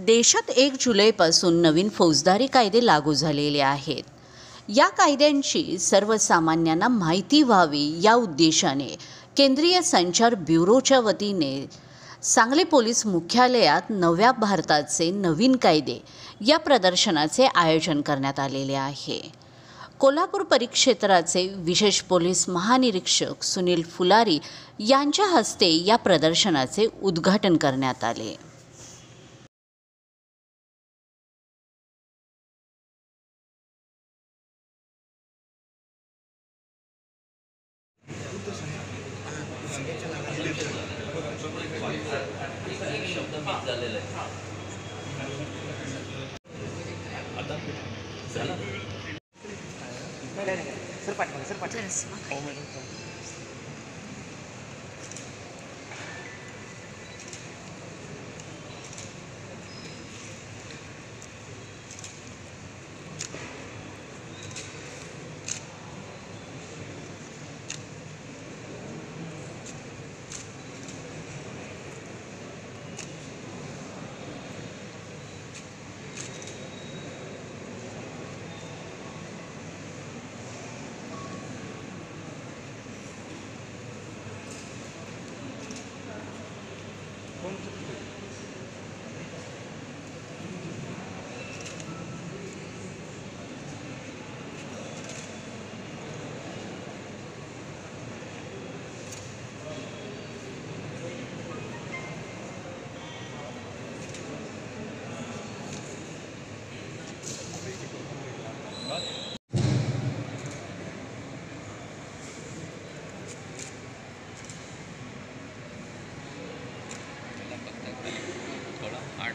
देशात 1 जुलैपासून नवीन फौजदारी कायदे लागू झालेले आहेत. या कायद्यांची सर्वसामान्यांना माहिती व्हावी या उद्देशाने केंद्रीय संचार ब्युरोच्या वतीने सांगली पोलीस मुख्यालयात नव्या भारताचे नवीन कायदे या प्रदर्शनाचे आयोजन करण्यात आलेले आहे. कोल्हापूर परिक्षेत्राचे विशेष पोलीस महानिरीक्षक सुनील फुलारी यांच्या हस्ते या प्रदर्शनाचे उद्घाटन करण्यात आले.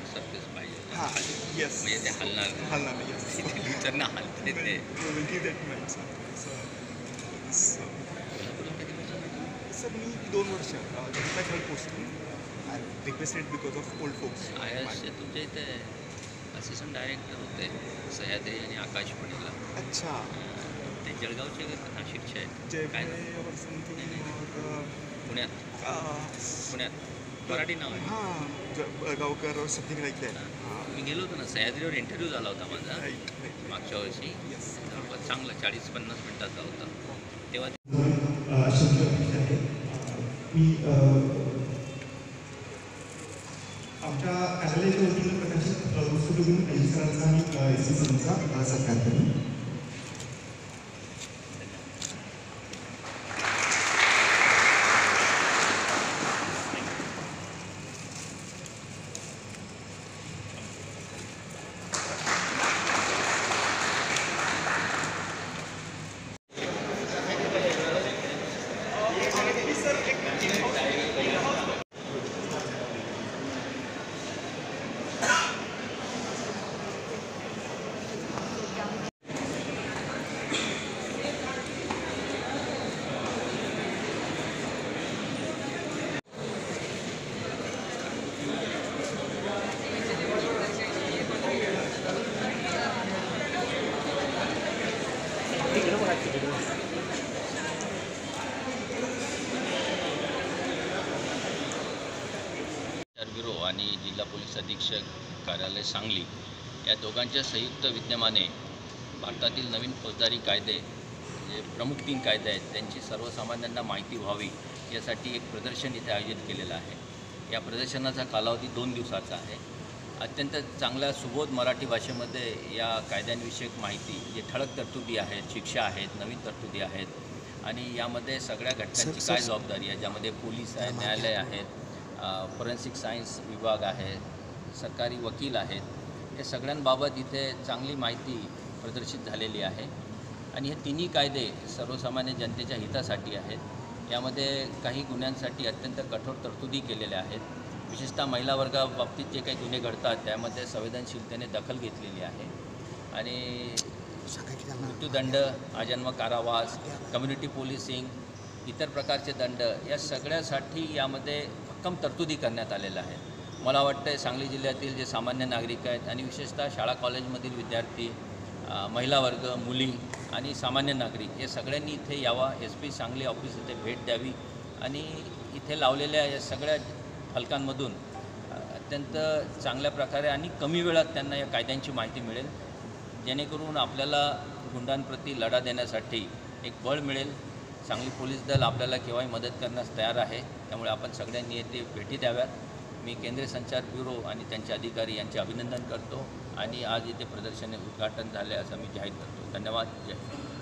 सरफेस पाहिजे. हां, येस. म्हणजे ते हलणार नाही. येस. टीचरना हलते ते. सर मी 2 वर्ष posting I requested because of old फोक्स. IASचे तुमच्या इथे असिस्टंट डायरेक्टर होते सह्याद्री आणि आकाशवाणीला. अच्छा. ते जळगावचे का नाशिकचे आहेत? जय काय पुण्यात पुण्यात मराठी नाव आहे. हां, गावकर समथिंग लाईक दॅट. मी गेलो होतो ना, सह्याद्रीवर इंटरव्ह्यू झाला होता माझा राईट. मागच्या वर्षी. जवळपास चांगला 40-50 मिनिटाचा होता. तेव्हा मी आमच्या कार्यालयाच्या वतीनं प्रकाशित पुस्तकं सरांचा आणि SSNचा सत्कार करेन. ब्युरो आणि जिल्हा पोलीस अधीक्षक कार्यालय सांगली या दोघांच्या संयुक्त विद्यमाने भारतातील नवीन फौजदारी कायदे जे प्रमुख 3 कायदे आहेत त्यांची सर्वसामान्यांना माहिती व्हावी यासाठी एक प्रदर्शन इथे आयोजित केलेलं आहे. या प्रदर्शनाचा कालावधी 2 दिवसाचा आहे. अत्यंत चांगल्या सुबोध मराठी भाषेमध्ये या कायद्यांविषयक माहिती जे ठळक तरतुदी आहेत, शिक्षा आहेत, नवीन तरतुदी आहेत आणि यामध्ये सगळ्या घटकांची काय जबाबदारी आहे, ज्यामध्ये पोलीस आहे, न्यायालय आहेत, फॉरेन्सिक सायन्स विभाग आहे, सरकारी वकील आहेत, हे सगळ्यांबाबत इथे चांगली माहिती प्रदर्शित झालेली आहे. आणि हे 3ही कायदे सर्वसामान्य जनतेच्या हितासाठी आहेत. यामध्ये काही गुन्ह्यांसाठी अत्यंत कठोर तरतुदी केलेल्या आहेत. विशेषतः महिला वर्गाबाबतीत जे काही गुन्हे घडतात त्यामध्ये संवेदनशीलतेने दखल घेतलेली आहे आणि मृत्यूदंड, आजन्म कारावास, कम्युनिटी पोलिसिंग, इतर प्रकारचे दंड या सगळ्यासाठी यामध्ये भक्कम तरतुदी करण्यात आलेल्या आहेत. मला वाटतं सांगली जिल्ह्यातील जे सामान्य नागरिक आहेत आणि विशेषतः शाळा कॉलेजमधील विद्यार्थी, महिला वर्ग, मुली आणि सामान्य नागरिक या सगळ्यांनी इथे यावा, SP सांगली ऑफिस इथे भेट द्यावी आणि इथे लावलेल्या या सगळ्या फलकांमधून अत्यंत चांगल्या प्रकारे आणि कमी वेळात त्यांना या कायद्यांची माहिती मिळेल, जेणेकरून आपल्याला गुंडांप्रती लढा देण्यासाठी एक बळ मिळेल. सांगली पोलीस दल आपल्याला केव्हाही मदत करण्यास तयार आहे, त्यामुळे आपण सगळ्यांनी येथे भेटी द्याव्यात. मी केंद्रीय संचार ब्युरो आणि त्यांचे अधिकारी यांचे अभिनंदन करतो आणि आज इथे प्रदर्शने उद्घाटन झाले असं मी जाहीर करतो. धन्यवाद. जय हिंद.